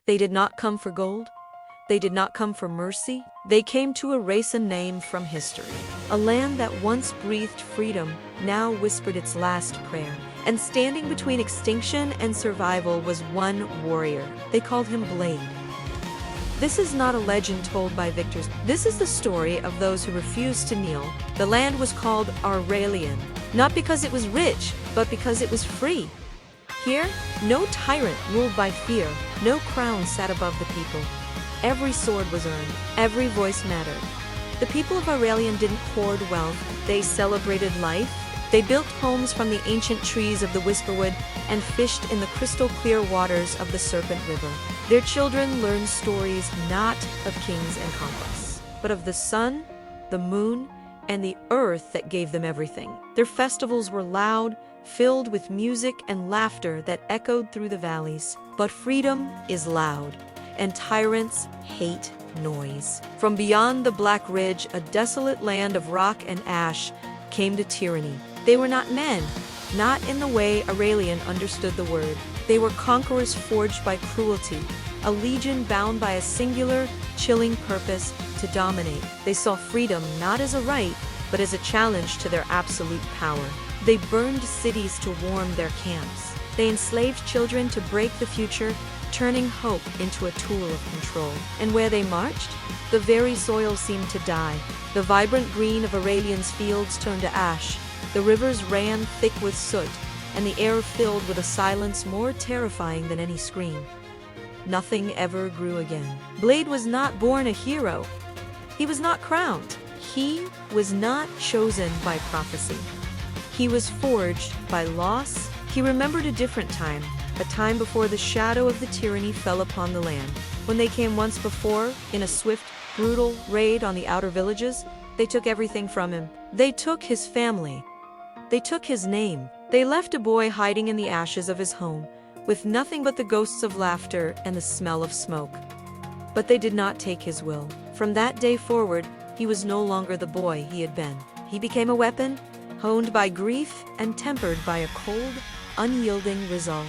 They did not come for gold. They did not come for mercy. They came to erase a name from history. A land that once breathed freedom now whispered its last prayer. And standing between extinction and survival was one warrior. They called him Blade. This is not a legend told by victors. This is the story of those who refused to kneel. The land was called Aurelian, not because it was rich, but because it was free. Here, no tyrant ruled by fear, no crown sat above the people. Every sword was earned, every voice mattered. The people of Aurelian didn't hoard wealth, they celebrated life. They built homes from the ancient trees of the Whisperwood and fished in the crystal-clear waters of the Serpent River. Their children learned stories not of kings and conquests, but of the sun, the moon, and the earth that gave them everything. Their festivals were loud, filled with music and laughter that echoed through the valleys. But freedom is loud, and tyrants hate noise. From beyond the Black Ridge, a desolate land of rock and ash, came to Tyrani. They were not men, not in the way Aurelian understood the word. They were conquerors forged by cruelty, a legion bound by a singular, chilling purpose to dominate. They saw freedom not as a right, but as a challenge to their absolute power. They burned cities to warm their camps. They enslaved children to break the future, turning hope into a tool of control. And where they marched, the very soil seemed to die. The vibrant green of Aurelian's fields turned to ash. The rivers ran thick with soot, and the air filled with a silence more terrifying than any scream. Nothing ever grew again. Blade was not born a hero. He was not crowned. He was not chosen by prophecy. He was forged by loss. He remembered a different time, a time before the shadow of the tyranny fell upon the land. When they came once before, in a swift, brutal raid on the outer villages, they took everything from him. They took his family. They took his name. They left a boy hiding in the ashes of his home, with nothing but the ghosts of laughter and the smell of smoke. But they did not take his will. From that day forward, he was no longer the boy he had been. He became a weapon, honed by grief and tempered by a cold, unyielding resolve.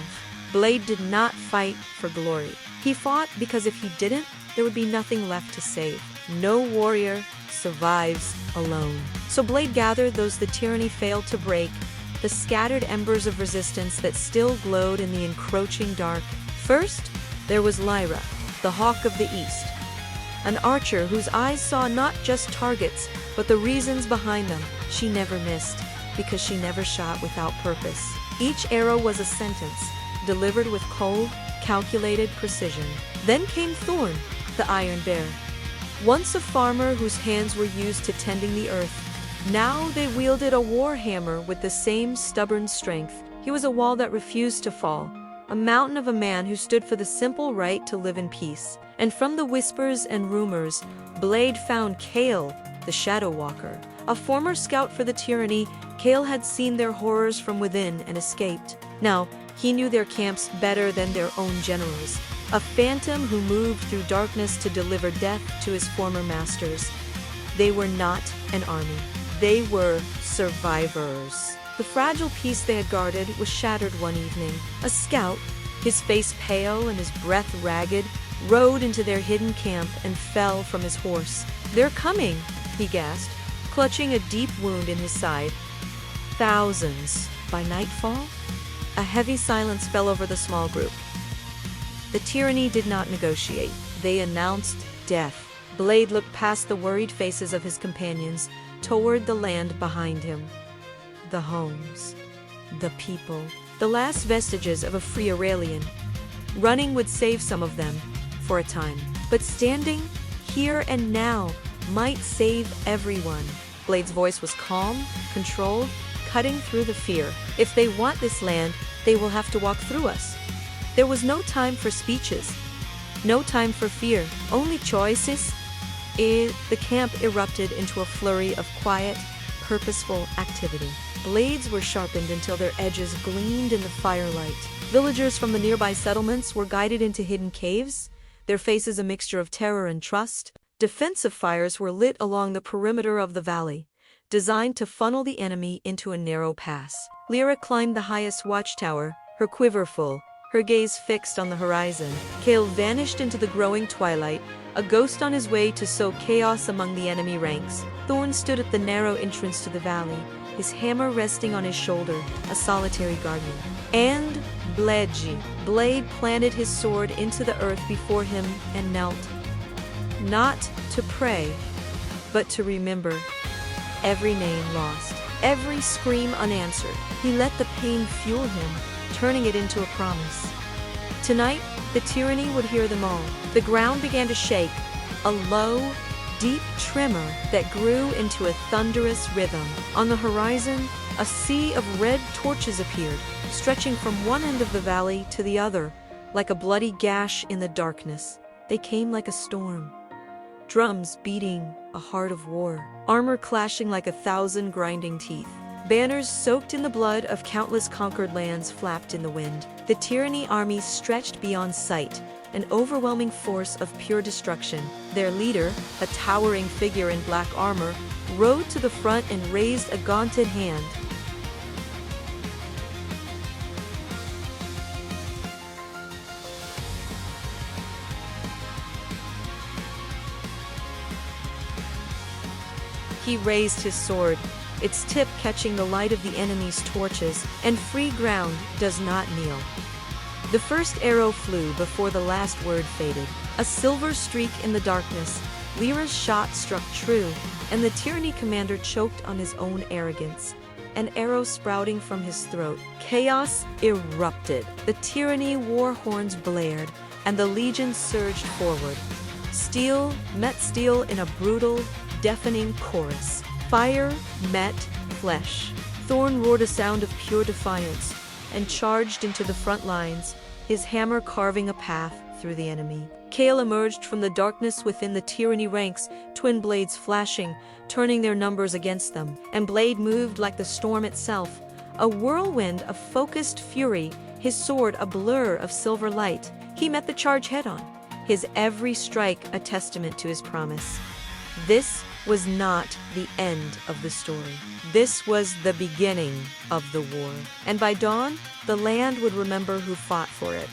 Blade did not fight for glory. He fought because if he didn't, there would be nothing left to save. No warrior survives alone. So Blade gathered those the tyranny failed to break, the scattered embers of resistance that still glowed in the encroaching dark. First, there was Lyra, the Hawk of the East, an archer whose eyes saw not just targets, but the reasons behind them. She never missed, because she never shot without purpose. Each arrow was a sentence, delivered with cold, calculated precision. Then came Thorn, the Iron Bear, once a farmer whose hands were used to tending the earth. Now they wielded a war hammer with the same stubborn strength. He was a wall that refused to fall, a mountain of a man who stood for the simple right to live in peace. And from the whispers and rumors, Blade found Kale, the Shadow Walker. A former scout for the tyranny, Kale had seen their horrors from within and escaped. Now, he knew their camps better than their own generals. A phantom who moved through darkness to deliver death to his former masters. They were not an army. They were survivors. The fragile peace they had guarded was shattered one evening. A scout, his face pale and his breath ragged, rode into their hidden camp and fell from his horse. "They're coming," he gasped, clutching a deep wound in his side. Thousands. By nightfall, a heavy silence fell over the small group. The tyranny did not negotiate. They announced death. Blade looked past the worried faces of his companions, toward the land behind him. The homes, the people, the last vestiges of a free Aurelian. Running would save some of them, for a time. But standing, here and now, might save everyone. Blade's voice was calm, controlled, cutting through the fear. If they want this land, they will have to walk through us. There was no time for speeches, no time for fear, only choices. The camp erupted into a flurry of quiet, purposeful activity. Blades were sharpened until their edges gleamed in the firelight. Villagers from the nearby settlements were guided into hidden caves, their faces a mixture of terror and trust. Defensive fires were lit along the perimeter of the valley, designed to funnel the enemy into a narrow pass. Lyra climbed the highest watchtower, her quiver full, her gaze fixed on the horizon. Kale vanished into the growing twilight, a ghost on his way to sow chaos among the enemy ranks. Thorn stood at the narrow entrance to the valley, his hammer resting on his shoulder, a solitary guardian. And Blade planted his sword into the earth before him and knelt. Not to pray, but to remember. Every name lost, every scream unanswered. He let the pain fuel him, turning it into a promise. Tonight, the Tyrani would hear them all. The ground began to shake, a low, deep tremor that grew into a thunderous rhythm. On the horizon, a sea of red torches appeared, stretching from one end of the valley to the other, like a bloody gash in the darkness. They came like a storm. Drums beating, a heart of war. Armor clashing like 1,000 grinding teeth. Banners soaked in the blood of countless conquered lands flapped in the wind. The Tyrani army stretched beyond sight, an overwhelming force of pure destruction. Their leader, a towering figure in black armor, rode to the front and raised a gaunted hand. He raised his sword, its tip catching the light of the enemy's torches, and free ground does not kneel. The first arrow flew before the last word faded. A silver streak in the darkness, Lyra's shot struck true, and the Tyrani commander choked on his own arrogance. An arrow sprouting from his throat. Chaos erupted. The Tyrani war horns blared, and the legion surged forward. Steel met steel in a brutal, deafening chorus. Fire met flesh. Thorn roared a sound of pure defiance and charged into the front lines, his hammer carving a path through the enemy. Kale emerged from the darkness within the Tyrani ranks, twin blades flashing, turning their numbers against them. And Blade moved like the storm itself, a whirlwind of focused fury, his sword a blur of silver light. He met the charge head-on, his every strike a testament to his promise. This was not the end of the story. This was the beginning of the war. And by dawn, the land would remember who fought for it.